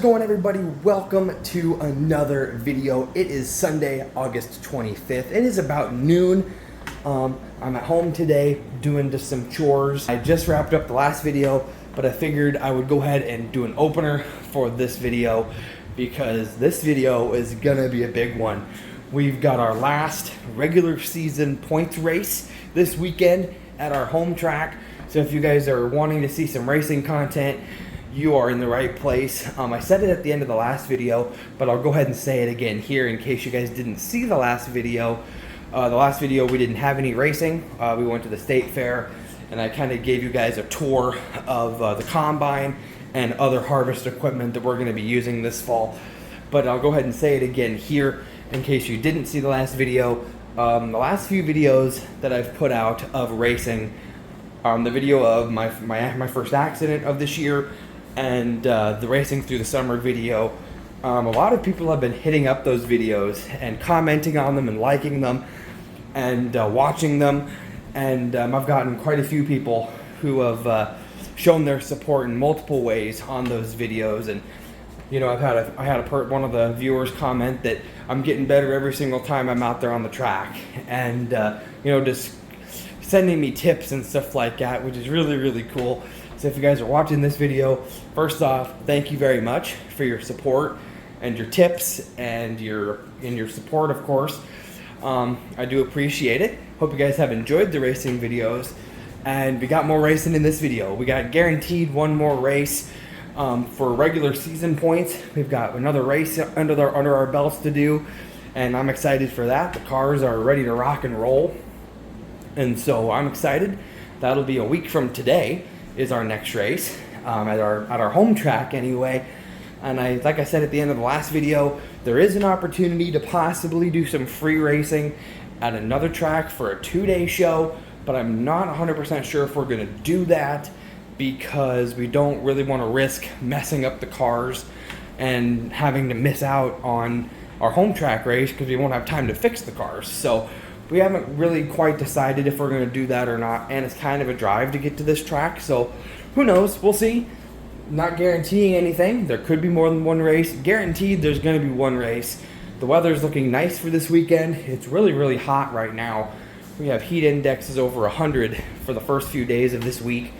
going, everybody? Welcome to another video. It is Sunday, August 25th. It is about noon. I'm at home today doing just some chores. I just wrapped up the last video, but I figured I would go ahead and do an opener for this video because this video is gonna be a big one. We've got our last regular season points race this weekend at our home track. So if you guys are wanting to see some racing content, you are in the right place. I said it at the end of the last video, but I'll go ahead and say it again here in case you guys didn't see the last video. The last video we didn't have any racing. We went to the state fair and I kind of gave you guys a tour of the combine and other harvest equipment that we're going to be using this fall. But I'll go ahead and say it again here in case you didn't see the last video. The last few videos that I've put out of racing, the video of my first accident of this year, and the racing through the summer video. A lot of people have been hitting up those videos and commenting on them and liking them and watching them, and I've gotten quite a few people who have shown their support in multiple ways on those videos. And you know, I had one of the viewers comment that I'm getting better every single time I'm out there on the track, and you know, just sending me tips and stuff like that, which is really cool. So if you guys are watching this video, first off, thank you very much for your support and your tips and your support, of course. I do appreciate it. Hope you guys have enjoyed the racing videos, and we got more racing in this video. We got guaranteed one more race for regular season points. We've got another race under our belts to do, and I'm excited for that. The cars are ready to rock and roll, and so I'm excited. That'll be a week from today is our next race at our home track anyway. And like I said at the end of the last video, there is an opportunity to possibly do some free racing at another track for a 2-day show, but I'm not 100% sure if we're going to do that because we don't really want to risk messing up the cars and having to miss out on our home track race because we won't have time to fix the cars. So we haven't really quite decided if we're going to do that or not, and it's kind of a drive to get to this track, so who knows, we'll see. Not guaranteeing anything. There could be more than one race. Guaranteed there's going to be one race. The weather's looking nice for this weekend. It's really hot right now. We have heat indexes over 100 for the first few days of this week,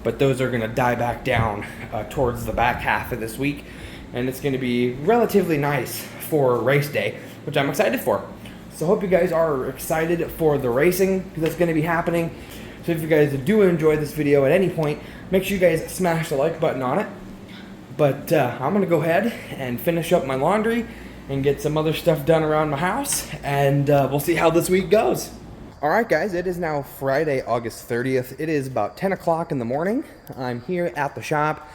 but those are going to die back down towards the back half of this week, and it's going to be relatively nice for race day, which I'm excited for. So I hope you guys are excited for the racing that's going to be happening. So if you guys do enjoy this video at any point, make sure you guys smash the like button on it. But I'm going to go ahead and finish up my laundry and get some other stuff done around my house, and we'll see how this week goes. Alright guys, it is now Friday, August 30th. It is about 10 o'clock in the morning. I'm here at the shop.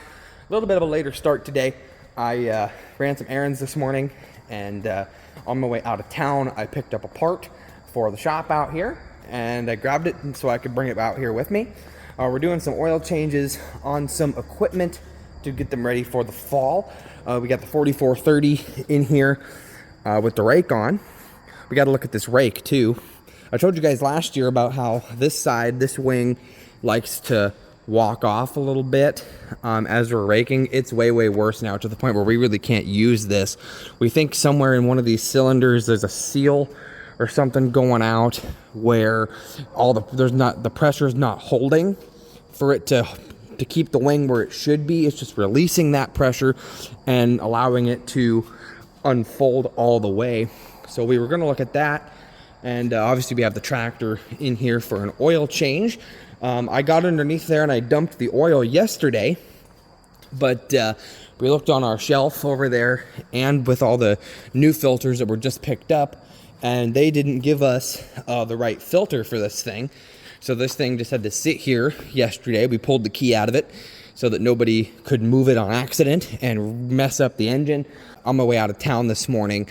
A little bit of a later start today. I ran some errands this morning, and on my way out of town, I picked up a part for the shop out here, and I grabbed it so I could bring it out here with me. We're doing some oil changes on some equipment to get them ready for the fall. We got the 4430 in here with the rake on. We got to look at this rake too. I told you guys last year about how this side, this wing, likes to walk off a little bit as we're raking. It's way worse now, to the point where we really can't use this. We think somewhere in one of these cylinders there's a seal or something going out where the pressure is not holding for it to keep the wing where it should be. It's just releasing that pressure and allowing it to unfold all the way. So we were going to look at that, and obviously we have the tractor in here for an oil change. I got underneath there and I dumped the oil yesterday, but we looked on our shelf over there and with all the new filters that were just picked up, and they didn't give us the right filter for this thing. So this thing just had to sit here yesterday. We pulled the key out of it so that nobody could move it on accident and mess up the engine. On my way out of town this morning,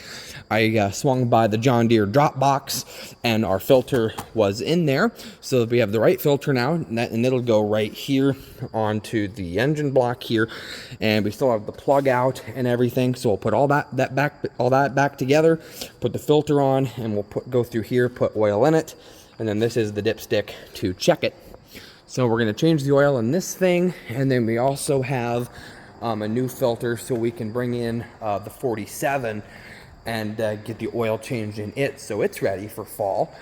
I swung by the John Deere drop box, and our filter was in there. So we have the right filter now, and it'll go right here onto the engine block here. And we still have the plug out and everything. So we'll put all that back together, put the filter on, and we'll go through here, put oil in it, and then this is the dipstick to check it. So we're going to change the oil in this thing, and then we also have a new filter so we can bring in the 47 and get the oil changed in it so it's ready for fall.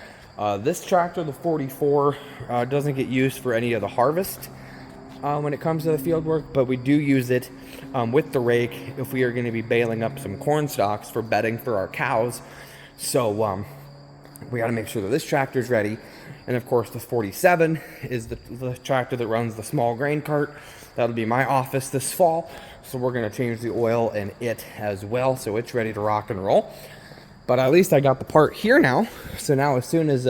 This tractor, the 44, doesn't get used for any of the harvest when it comes to the field work, but we do use it with the rake if we are going to be baling up some corn stalks for bedding for our cows. So we got to make sure that this tractor is ready. And of course the 47 is the tractor that runs the small grain cart. That'll be my office this fall, so we're going to change the oil in it as well, so it's ready to rock and roll. But at least I got the part here now, so now as soon as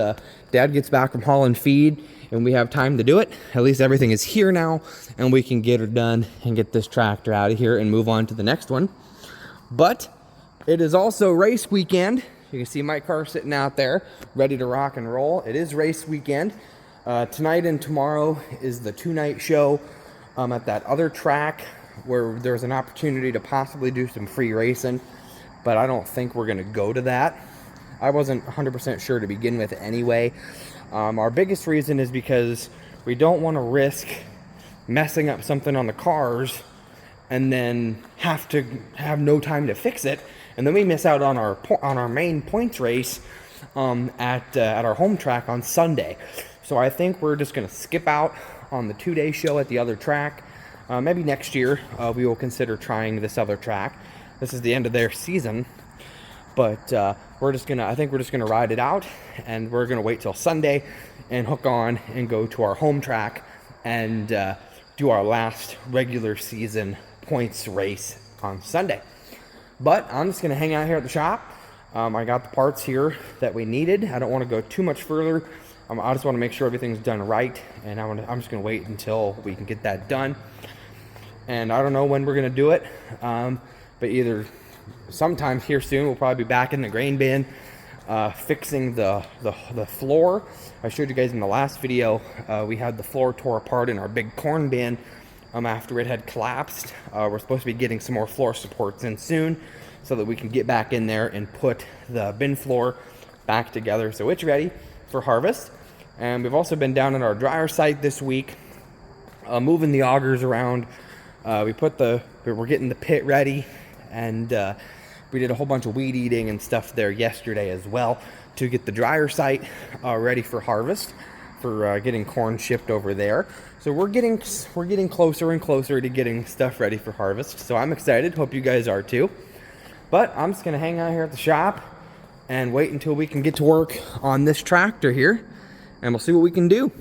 Dad gets back from hauling feed and we have time to do it, at least everything is here now and we can get it done and get this tractor out of here and move on to the next one. But it is also race weekend. You can see my car sitting out there ready to rock and roll. It is race weekend. Tonight and tomorrow is the 2-night show at that other track where there's an opportunity to possibly do some free racing, but I don't think we're going to go to that. I wasn't 100% sure to begin with anyway. Our biggest reason is because we don't want to risk messing up something on the cars and then have no time to fix it, and then we miss out on our main points race at our home track on Sunday. So I think we're just going to skip out on the 2-day show at the other track. Maybe next year we will consider trying this other track. This is the end of their season, but I think we're just gonna ride it out, and we're gonna wait till Sunday and hook on and go to our home track and do our last regular season points race on Sunday. But I'm just gonna hang out here at the shop. I got the parts here that we needed. I don't want to go too much further. I just want to make sure everything's done right, and I'm just going to wait until we can get that done. And I don't know when we're going to do it, but either sometime here soon. We'll probably be back in the grain bin fixing the floor. I showed you guys in the last video, we had the floor tore apart in our big corn bin after it had collapsed. We're supposed to be getting some more floor supports in soon so that we can get back in there and put the bin floor back together so it's ready for harvest. And we've also been down at our dryer site this week, moving the augers around. We're getting the pit ready, and we did a whole bunch of weed eating and stuff there yesterday as well to get the dryer site ready for harvest, for getting corn shipped over there. So we're getting closer and closer to getting stuff ready for harvest. So I'm excited. Hope you guys are too. But I'm just gonna hang out here at the shop and wait until we can get to work on this tractor here, and we'll see what we can do.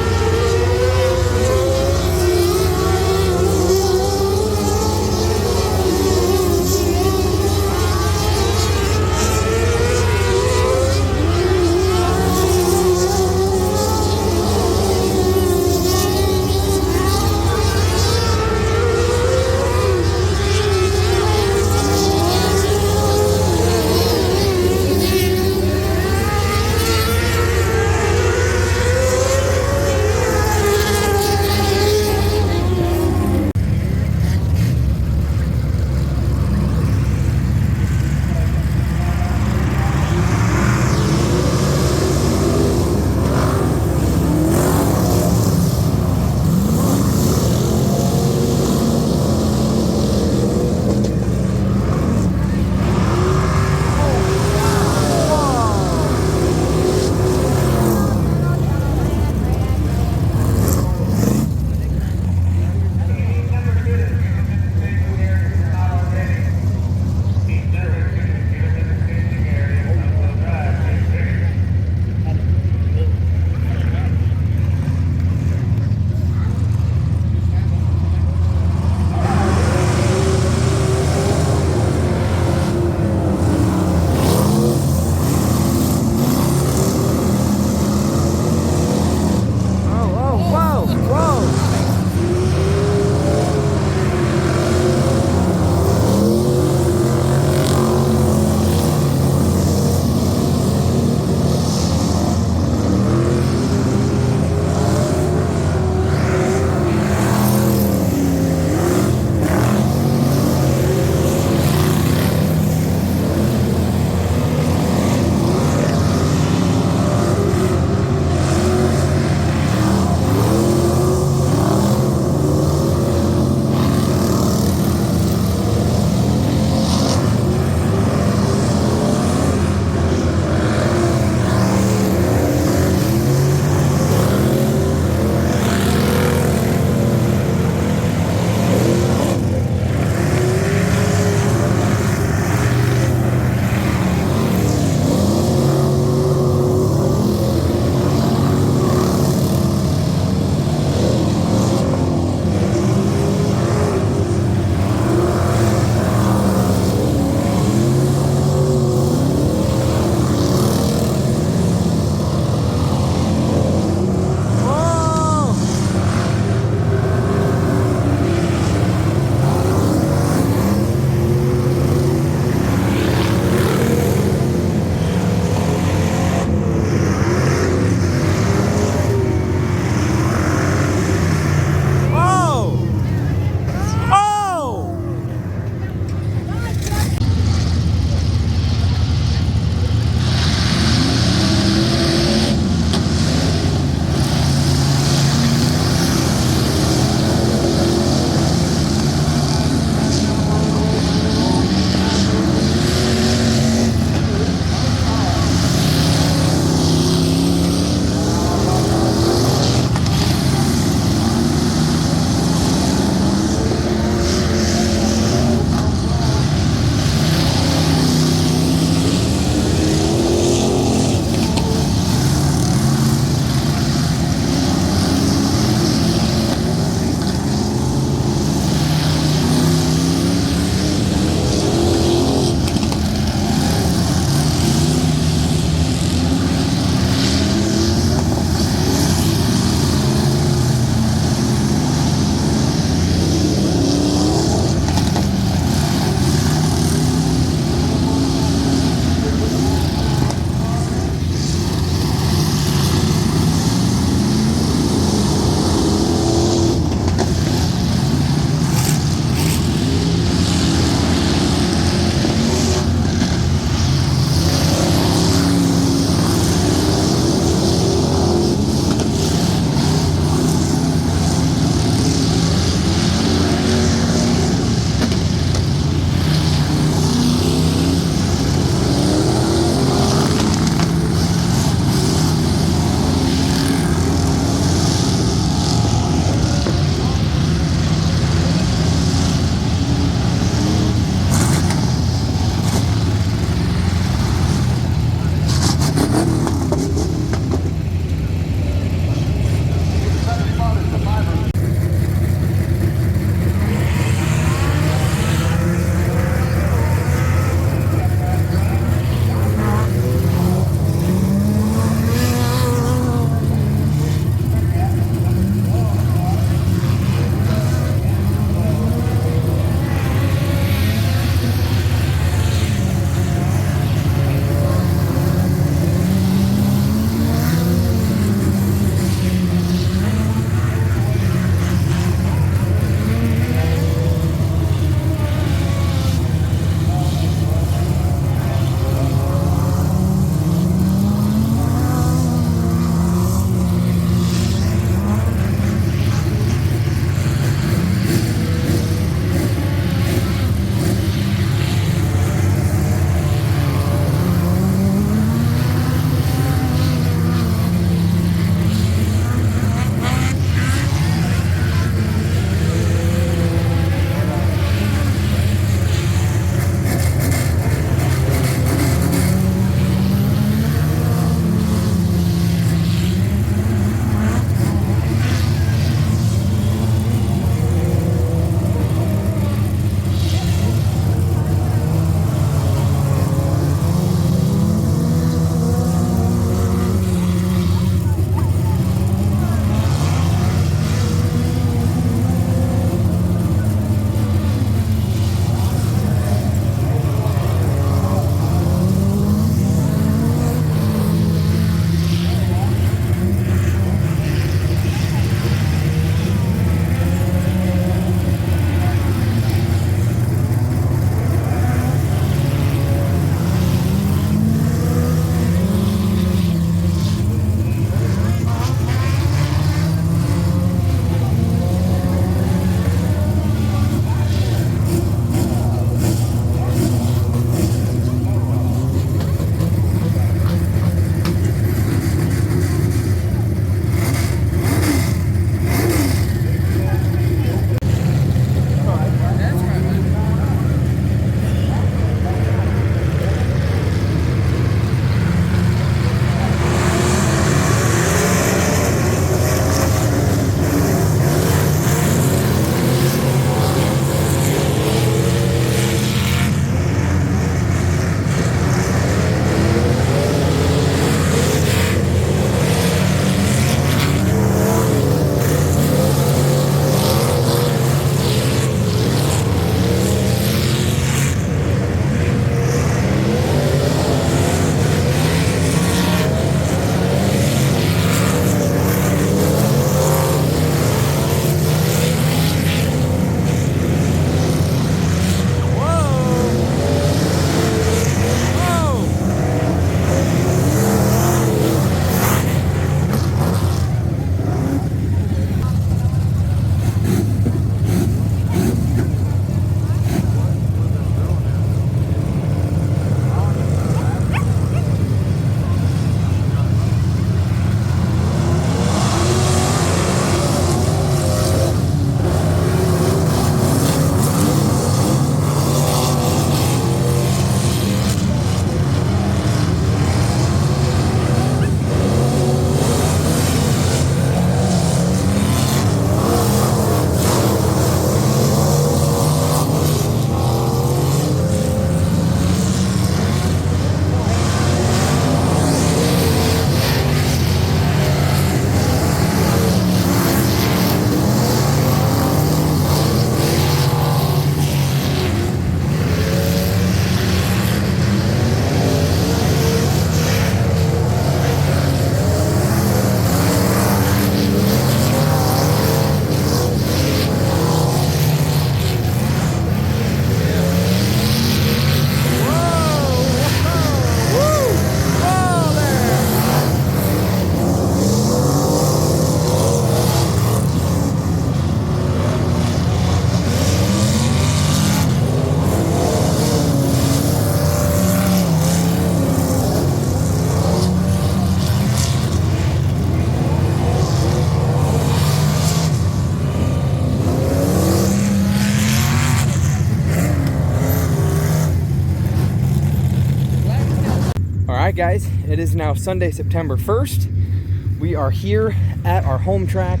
right, guys, it is now Sunday, September 1st. We are here at our home track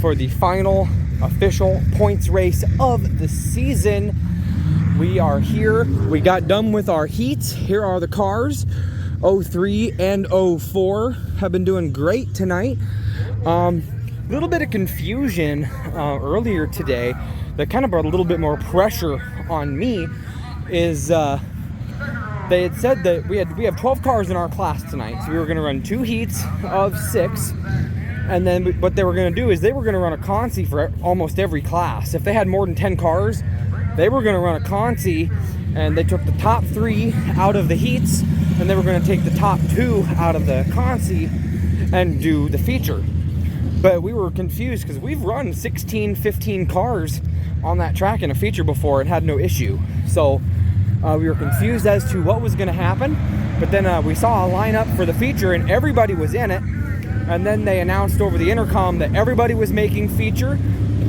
for the final official points race of the season. We are here. We got done with our heats. Here are the cars. 03 and 04 have been doing great tonight. Little bit of confusion earlier today that kind of brought a little bit more pressure on me is they had said that we have 12 cars in our class tonight, so we were going to run 2 heats of 6, and then what they were going to do is they were going to run a consi for almost every class. If they had more than 10 cars, they were going to run a consi, and they took the top 3 out of the heats, and they were going to take the top 2 out of the consi and do the feature. But we were confused because we've run 16, 15 cars on that track in a feature before and had no issue. So we were confused as to what was going to happen. But then we saw a lineup for the feature and everybody was in it. And then they announced over the intercom that everybody was making feature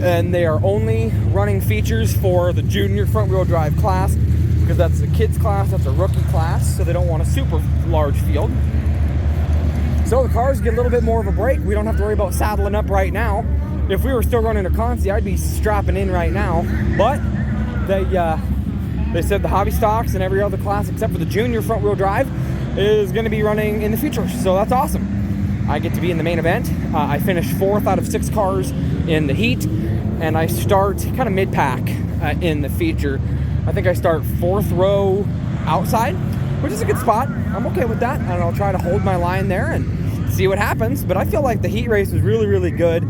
and they are only running features for the junior front wheel drive class because that's a kids class, that's a rookie class, so they don't want a super large field. So the cars get a little bit more of a break. We don't have to worry about saddling up right now. If we were still running a consi, I'd be strapping in right now. But they said the hobby stocks and every other class except for the junior front wheel drive is going to be running in the feature. So that's awesome. I get to be in the main event. I finished 4th out of 6 cars in the heat, and I start kind of mid-pack in the feature. I think I start 4th row outside, which is a good spot. I'm okay with that, and I'll try to hold my line there and see what happens. But I feel like the heat race was really, really good.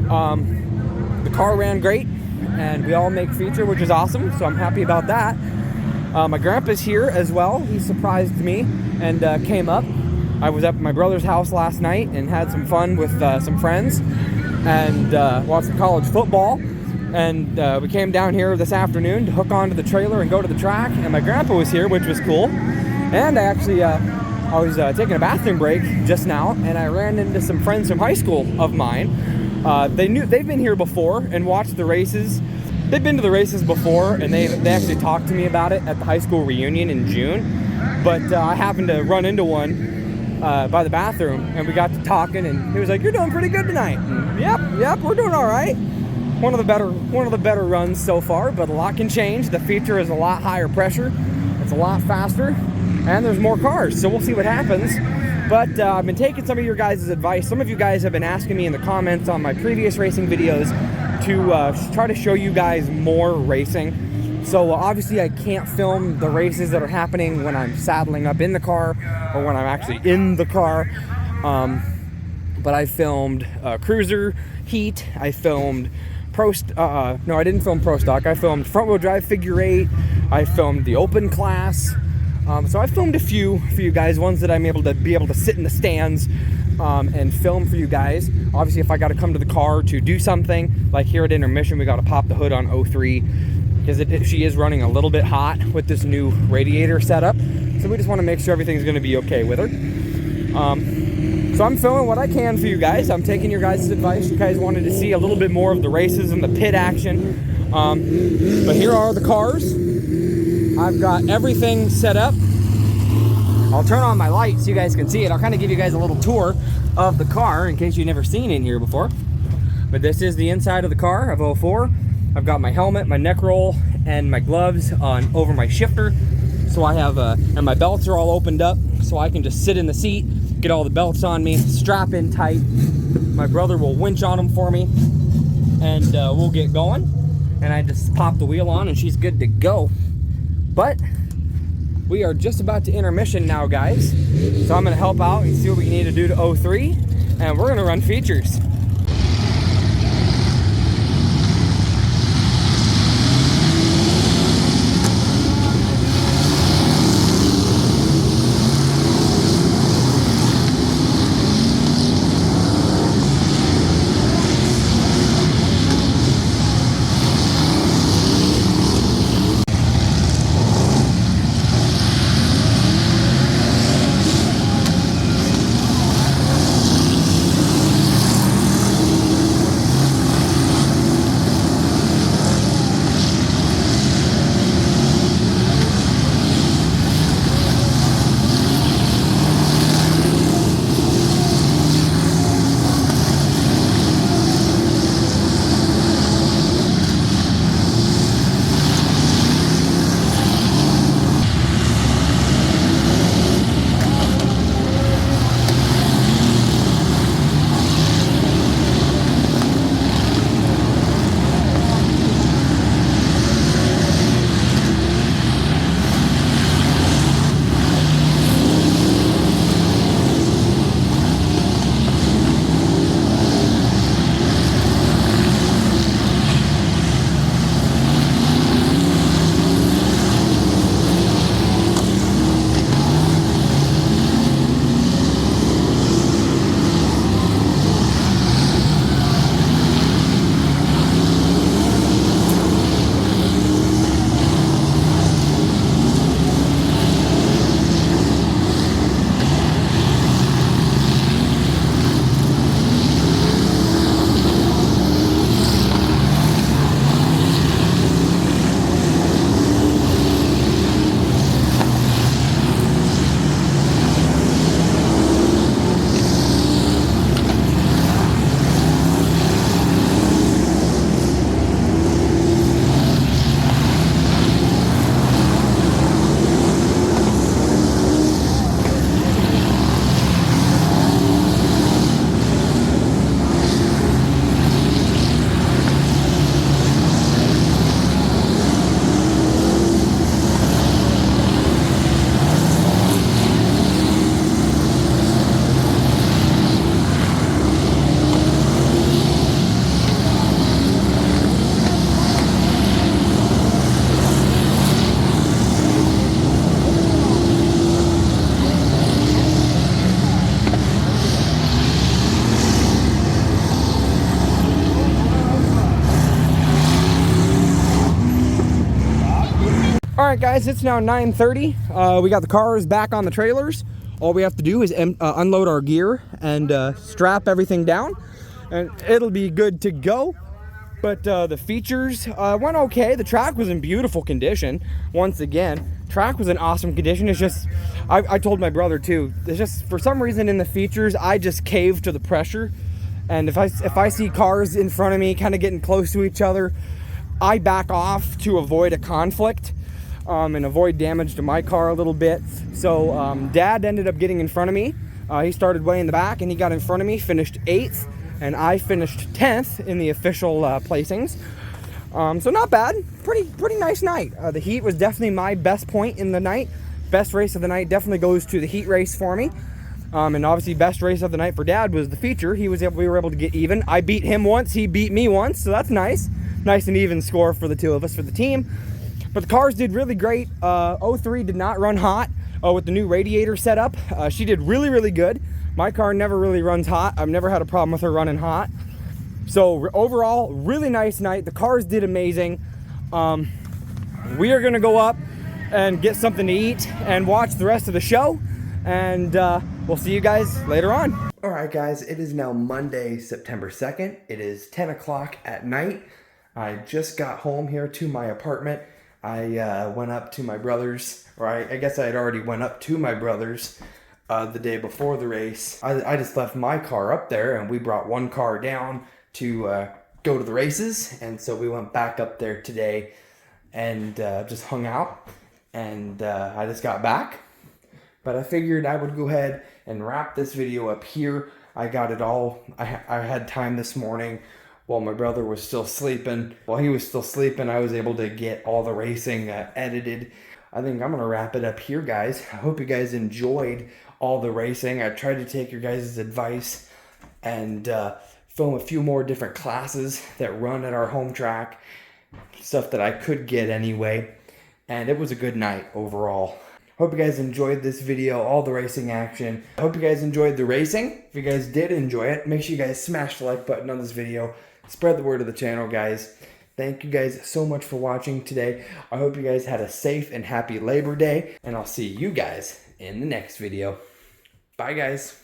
The car ran great, and we all make feature, which is awesome, so I'm happy about that. My grandpa's here as well. He surprised me and came up. I was up at my brother's house last night and had some fun with some friends and watched some college football. And we came down here this afternoon to hook onto the trailer and go to the track, and my grandpa was here, which was cool. And I actually I was taking a bathroom break just now, and I ran into some friends from high school of mine. They've been here before and watched the races. They've been to the races before, and they actually talked to me about it at the high school reunion in June. But I happened to run into one by the bathroom, and we got to talking, and he was like, "You're doing pretty good tonight." And, yep, we're doing all right. One of the better runs so far, but a lot can change. The feature is a lot higher pressure. It's a lot faster. And there's more cars, so we'll see what happens. But I've been taking some of your guys' advice. Some of you guys have been asking me in the comments on my previous racing videos to try to show you guys more racing. So obviously I can't film the races that are happening when I'm saddling up in the car or when I'm actually in the car. But I filmed Cruiser Heat. I filmed no, I didn't film Pro Stock. I filmed front wheel drive figure 8. I filmed the open class. So I filmed a few for you guys, ones that I'm able to sit in the stands and film for you guys. Obviously, if I got to come to the car to do something, like here at intermission, we got to pop the hood on 03 because she is running a little bit hot with this new radiator setup. So we just want to make sure everything's going to be okay with her. So I'm filming what I can for you guys. I'm taking your guys' advice. You guys wanted to see a little bit more of the races and the pit action. But here are the cars. I've got everything set up. I'll turn on my light so you guys can see it. I'll kind of give you guys a little tour of the car in case you've never seen it in here before. But this is the inside of the car of 04. I've got my helmet, my neck roll, and my gloves on over my shifter. So I have, and my belts are all opened up so I can just sit in the seat, get all the belts on me, strap in tight. My brother will winch on them for me, and we'll get going. And I just pop the wheel on and she's good to go. But we are just about to intermission now, guys. So I'm gonna help out and see what we need to do to 03, and we're gonna run features. All right, guys, it's now 9:30. We got the cars back on the trailers. All we have to do is unload our gear and strap everything down, and it'll be good to go. But the features went okay. The track was in beautiful condition. Once again, track was in awesome condition. It's just, I told my brother too, it's just for some reason in the features, I just cave to the pressure. And if I see cars in front of me kind of getting close to each other, I back off to avoid a conflict. And avoid damage to my car a little bit. So Dad ended up getting in front of me. He started way in the back and he got in front of me, finished 8th, and I finished 10th in the official placings. So not bad, pretty nice night. The heat was definitely my best point in the night. Best race of the night definitely goes to the heat race for me. And obviously best race of the night for Dad was the feature. We were able to get even. I beat him once, he beat me once, so that's nice. Nice and even score for the two of us for the team. But the cars did really great. 03 did not run hot with the new radiator setup. She did really good. My car never really runs hot. I've never had a problem with her running hot. So overall, really nice night. The cars did amazing. We are gonna go up and get something to eat and watch the rest of the show. And we'll see you guys later on. All right, guys, it is now Monday, September 2nd. It is 10 o'clock at night. I just got home here to my apartment. I went up to my brother's, or I guess I had already went up to my brother's the day before the race. I just left my car up there, and we brought one car down to go to the races. And so we went back up there today and just hung out. And I just got back. But I figured I would go ahead and wrap this video up here. I got it all. I had time this morning. While my brother was still sleeping. While he was still sleeping, I was able to get all the racing edited. I think I'm going to wrap it up here, guys. I hope you guys enjoyed all the racing. I tried to take your guys' advice and film a few more different classes that run at our home track. Stuff that I could get anyway. And it was a good night overall. Hope you guys enjoyed this video, all the racing action. I hope you guys enjoyed the racing. If you guys did enjoy it, make sure you guys smash the like button on this video. Spread the word of the channel, guys. Thank you guys so much for watching today. I hope you guys had a safe and happy Labor Day, and I'll see you guys in the next video. Bye, guys.